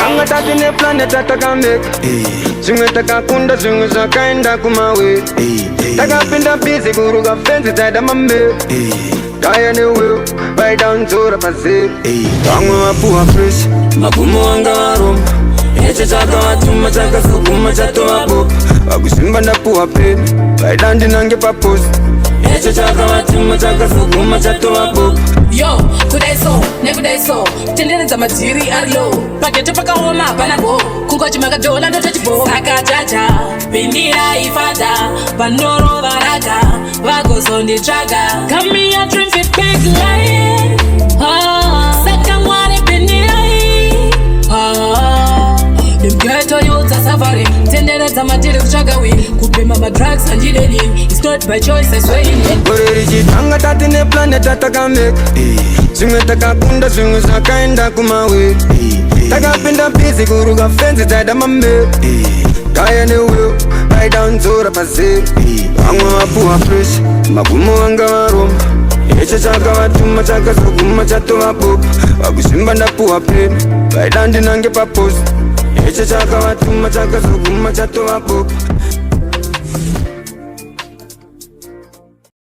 Chitanga tatine planet atakamek Zimwe takakunda zimwe zakaenda kumawe Takapinda busy kuruka fence taida mame Kaya ni will, buy down zora pase Tangwe mapuha fresh, magumu wanga waroma Eche chaka watuma chaka sukuma chato wapo Wakusimba ndapuha pen, buy down dinange pa post Eche chaka watuma chaka sukuma chato wapo Yo, kudaiso, nekudaiso Tendeneza matiri arlo Pakete paka homa panago Kungochi magadola ndo tachibo Saka chacha, pindira ifata Pandoro varaka, vago sondi traga Come here, dream fit big lion Saka mwari pindira Dem ghetto youths are suffering Tendeneza matiri kuchaga win Kupima madrugs and jideni It's not by choice, I swear in Koreri chitanga tatine planet atakamek Zimwe takakunda zimwe zakaenda kumawe Takapinda busy kuruka fence taida mame Kaya ni will, buy down zora pase Wangwe mapuha fresh, magumu wanga waroma Eche chaka watuma chaka sukuma chato wapo Wakusimba ndapuha pen, buy down dinange pa post Eche chaka watuma chaka sukuma chato wapo